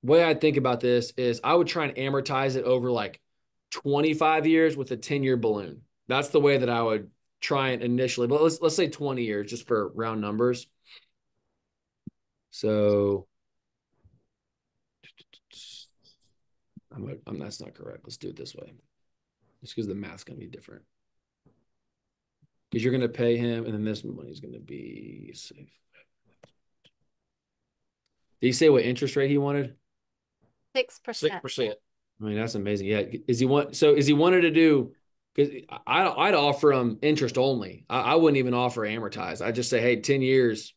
A: way I think about this is I would try and amortize it over like 25 years with a 10-year balloon. That's the way that I would try and initially, but let's say 20 years just for round numbers. So that's not correct. Let's do it this way. Just because the math's going to be different. Because you're going to pay him, and then this money is going to be safe. Did he say what interest rate he wanted?
B: 6%.
H: 6%.
A: I mean, that's amazing. Yeah. Is he wanted to do, because I'd offer him interest only. I wouldn't even offer amortized. I'd just say, hey, 10 years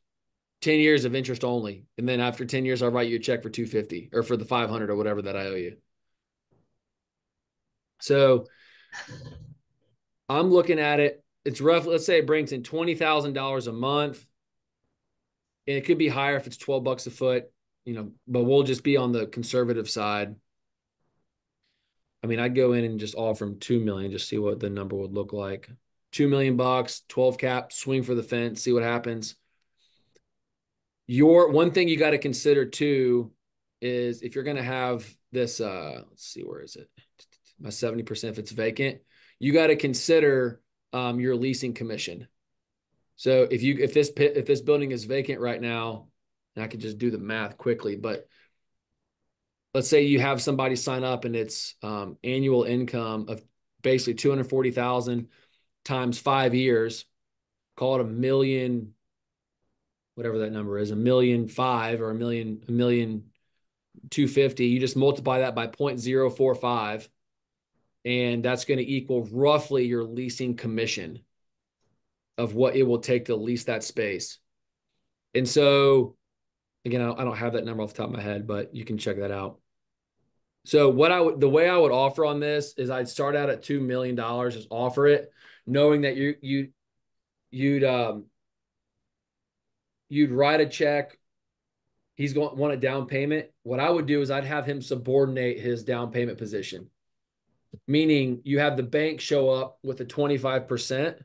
A: of interest only. And then after 10 years, I'll write you a check for 250 or for the 500 or whatever that I owe you. So I'm looking at it. It's rough. Let's say it brings in $20,000 a month. And it could be higher if it's $12 a foot, but we'll just be on the conservative side. I mean, I'd go in and just offer him 2 million, just see what the number would look like. 2 million bucks, 12 cap, swing for the fence, see what happens. One thing you got to consider too is if you're going to have this, let's see, where is it? My 70% if it's vacant, you got to consider your leasing commission. So if this building is vacant right now, and I could just do the math quickly, but let's say you have somebody sign up and it's annual income of basically 240,000 times 5 years, call it $1 million, whatever that number is, $1.5 million or $1.250 million. You just multiply that by 0.045, and that's going to equal roughly your leasing commission of what it will take to lease that space. And so, again, I don't have that number off the top of my head, but you can check that out. So the way I would offer on this is I'd start out at $2 million, just offer it, knowing that you'd write a check. He's going to want a down payment. What I would do is I'd have him subordinate his down payment position, meaning you have the bank show up with a 25%.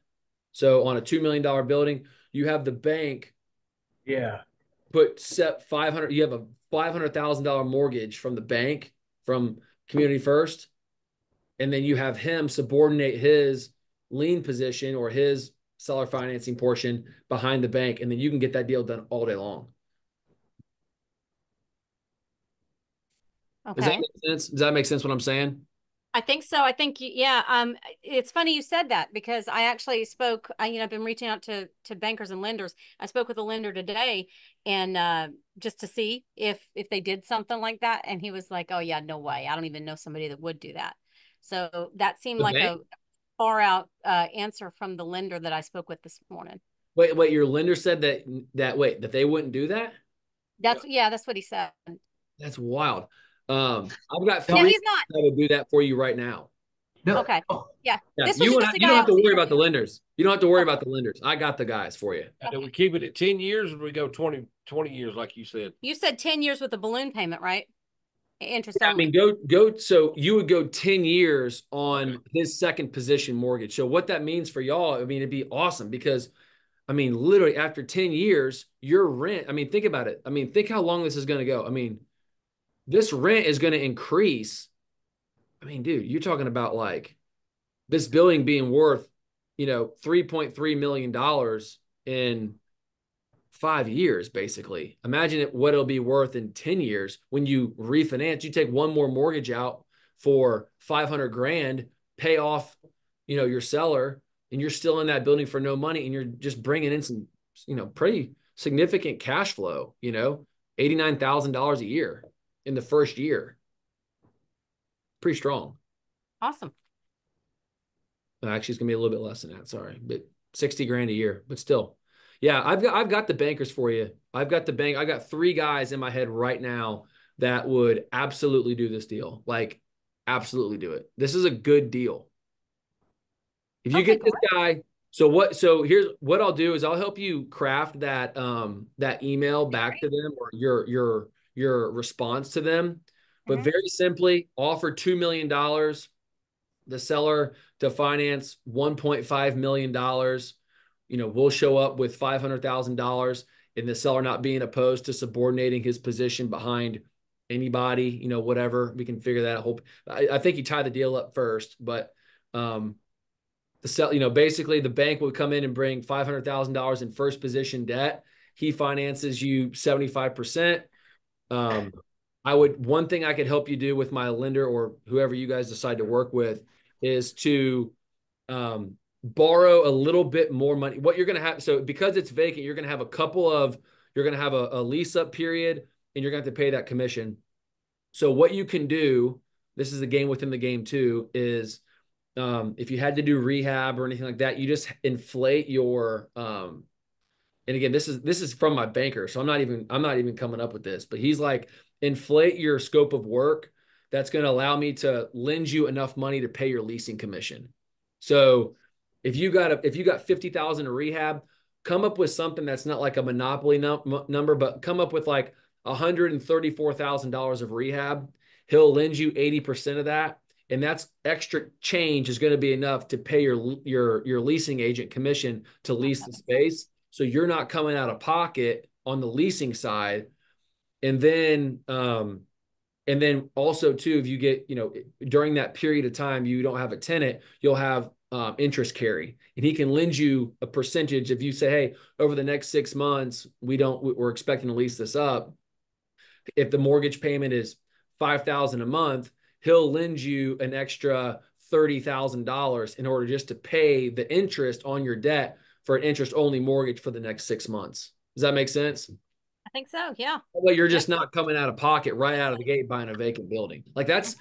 A: So on a $2 million building, you have the bank.
H: Yeah.
A: put set 500, you have a $500,000 mortgage from the bank, from Community First, and then you have him subordinate his lien position or his seller financing portion behind the bank, and then you can get that deal done all day long. Does that
B: Okay.
A: make sense? Does that make sense what I'm saying?
B: I think so. I think, yeah. It's funny you said that because I actually spoke, I've been reaching out to bankers and lenders. I spoke with a lender today and just to see if they did something like that. And he was like, oh yeah, no way. I don't even know somebody that would do that. So that seemed
A: The
B: like
A: bank?
B: a far out answer from the lender that I spoke with this morning.
A: Wait, your lender said that they wouldn't do that?
B: That's what he said.
A: That's wild. I've got
B: No,
A: three
B: he's not.
A: that would do that for you right now.
G: No.
B: Okay.
G: Oh,
B: Yeah.
A: Yeah,
B: This
A: you
B: was
A: don't
B: just a
A: you don't
B: guy
A: have to
B: else.
A: worry about the lenders. You don't have to worry about the lenders. I got the guys for you.
H: Do we keep it at 10 years or do we go 20 years like you said?
B: You said 10 years with a balloon payment, right? Interest
A: I
B: only.
A: mean, go. So you would go 10 years on his second position mortgage. So what that means for y'all, I mean, it'd be awesome because, I mean, literally after 10 years, your rent, I mean, think about it. I mean, think how long this is going to go. I mean, this rent is going to increase. I mean, dude, you're talking about like this building being worth, $3.3 million in 5 years, basically. Imagine what it'll be worth in 10 years when you refinance. You take one more mortgage out for 500 grand, pay off, your seller, and you're still in that building for no money, and you're just bringing in some, pretty significant cash flow, $89,000 a year in the first year. Pretty strong.
B: Awesome.
A: Actually, it's gonna be a little bit less than that. Sorry, but 60 grand a year, but still. Yeah, I've got the bankers for you. I got 3 guys in my head right now that would absolutely do this deal. Like, absolutely do it. This is a good deal. If you get this guy, so here's what I'll do is I'll help you craft that email back to them or your response to them. But very simply, offer $2 million, the seller to finance $1.5 million. We'll show up with $500,000, and the seller not being opposed to subordinating his position behind anybody, whatever. We can figure that out. I think you tie the deal up first, but basically the bank would come in and bring $500,000 in first position debt. He finances you 75%. One thing I could help you do with my lender or whoever you guys decide to work with is to borrow a little bit more money. What you're going to have, so because it's vacant, you're going to have a lease up period, and you're going to have to pay that commission. So what you can do, this is a game within the game too, is if you had to do rehab or anything like that, you just inflate your and again, this is from my banker, so I'm not even coming up with this, but he's like, inflate your scope of work. That's going to allow me to lend you enough money to pay your leasing commission. So if you got 50,000 in rehab, come up with something that's not like a monopoly number, but come up with like $134,000 of rehab. He'll lend you 80% of that. And that's extra change is going to be enough to pay your leasing agent commission to lease the space. So you're not coming out of pocket on the leasing side. And then also too, if you get, during that period of time, you don't have a tenant, you'll have interest carry, and he can lend you a percentage. If you say, hey, over the next 6 months, we're expecting to lease this up. If the mortgage payment is $5,000 a month, he'll lend you an extra $30,000 in order just to pay the interest on your debt for an interest only mortgage for the next 6 months. Does that make sense?
B: I think so. Yeah.
A: Well, you're just not coming out of pocket right out of the gate buying a vacant building. Like that's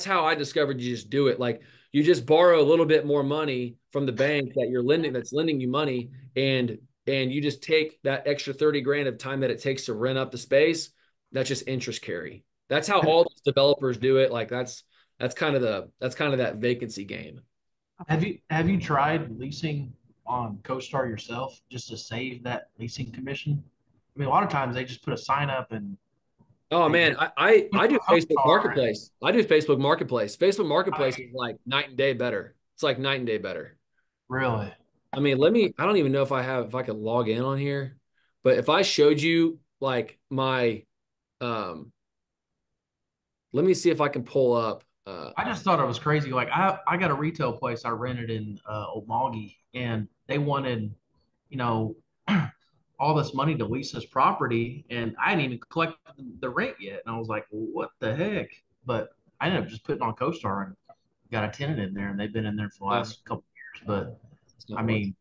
A: how I discovered you just do it. Like you just borrow a little bit more money from the bank that's lending you money, and you just take that extra 30 grand of time that it takes to rent up the space. That's just interest carry. That's how all these developers do it. Like that's kind of that vacancy game.
G: Have you tried leasing on CoStar yourself just to save that leasing commission? I mean, a lot of times they just put a sign up and.
A: Oh man, I do Facebook
G: CoStar.
A: Marketplace. I do Facebook Marketplace. Facebook Marketplace is like night and day better. It's like night and day better.
G: Really?
A: I mean, I don't even know if I can log in on here, But if I showed you like my, let me see if I can pull up.
G: I just thought it was crazy. Like I got a retail place I rented in Okmulgee, and they wanted, you know, all this money to lease this property, and I hadn't even collected the rent yet. And I was like, well, what the heck? But I ended up just putting on CoStar and got a tenant in there, and they've been in there for the last couple of years. But I mean,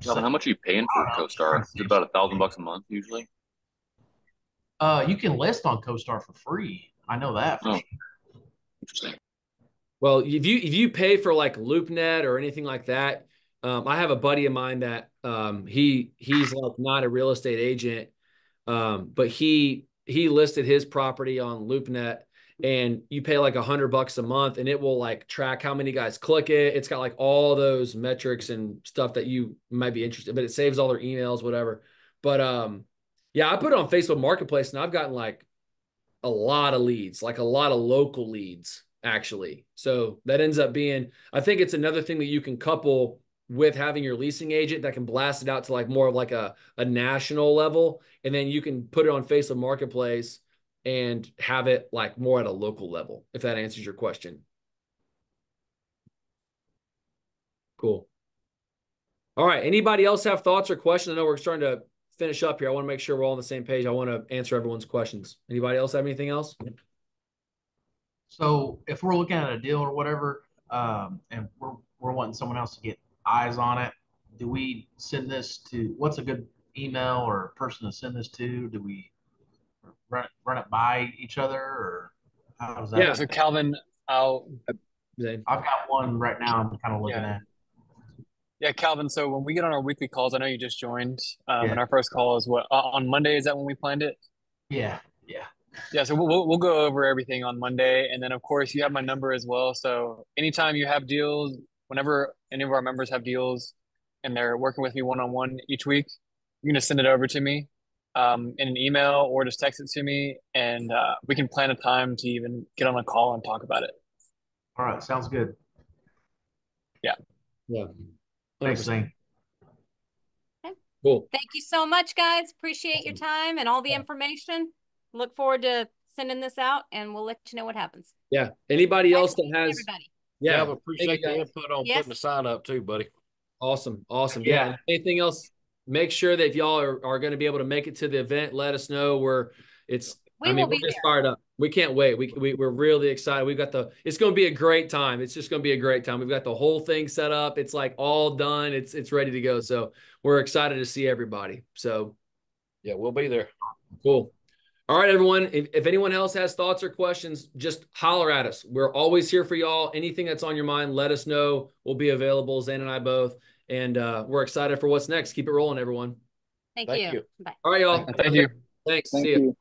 F: Calvin, how much are you paying for CoStar? Is it about $1,000 a month usually?
G: you can list on CoStar for free. I know that for
F: Oh,
G: sure.
F: interesting.
A: Well, if you pay for like LoopNet or anything like that, I have a buddy of mine that he's like not a real estate agent, but he listed his property on LoopNet, and you pay like $100 a month, and it will like track how many guys click it. It's got like all those metrics and stuff that you might be interested, but it saves all their emails, whatever. But yeah, I put it on Facebook Marketplace, and I've gotten like a lot of leads, like a lot of local leads, actually. So that ends up being, I think it's another thing that you can couple with having your leasing agent that can blast it out to like more of like a national level. And then you can put it on Facebook Marketplace and have it like more at a local level, if that answers your question. Cool. All right. Anybody else have thoughts or questions? I know we're starting to finish up here. I want to make sure we're all on the same page. I want to answer everyone's questions. Anybody else have anything else?
G: So if we're looking at a deal or whatever, and we're wanting someone else to get eyes on it, do we send this to, what's a good email or person to send this to? Do we run it by each other, or how does that?
A: Yeah.
C: So Calvin, I'll
A: Zane.
G: I've got one right now I'm kind of looking
C: yeah.
G: at.
C: Yeah, Calvin. So when we get on our weekly calls, I know you just joined,
G: Yeah.
C: and our first call is what on Monday. Is that when we planned it?
G: Yeah. Yeah.
C: Yeah. So we'll go over everything on Monday, and then of course you have my number as well. So anytime you have deals, whenever any of our members have deals, and they're working with me one on one each week, you're gonna send it over to me, in an email or just text it to me, and we can plan a time to even get on a call and talk about it.
G: All right. Sounds good.
C: Yeah.
A: Yeah.
G: Thanks,
A: 100%.
G: Zane.
A: Cool.
B: Thank you so much, guys. Appreciate your time and all the information. Look forward to sending this out, and we'll let you know what happens.
A: Yeah. Anybody
B: Nice
A: else that
B: meeting
A: has,
B: everybody.
A: yeah.
H: I appreciate the input on
B: Yes.
H: putting the sign up too, buddy.
A: Awesome. Awesome. Yeah. And anything else, make sure that if y'all are going to be able to make it to the event, let us know. We're just
B: We're
A: fired up. We can't wait. We're really excited. We've got it's going to be a great time. It's just going to be a great time. We've got the whole thing set up. It's like all done. It's ready to go. So we're excited to see everybody. So
H: yeah, we'll be there.
A: Cool. All right, everyone. If anyone else has thoughts or questions, just holler at us. We're always here for y'all. Anything that's on your mind, let us know. We'll be available, Zane and I both. And we're excited for what's next. Keep it rolling, everyone.
B: Thank
H: Thank
B: you.
H: you.
B: Bye.
A: All right, y'all.
C: Thank you.
A: Thanks.
E: Thank
A: See you.
E: you.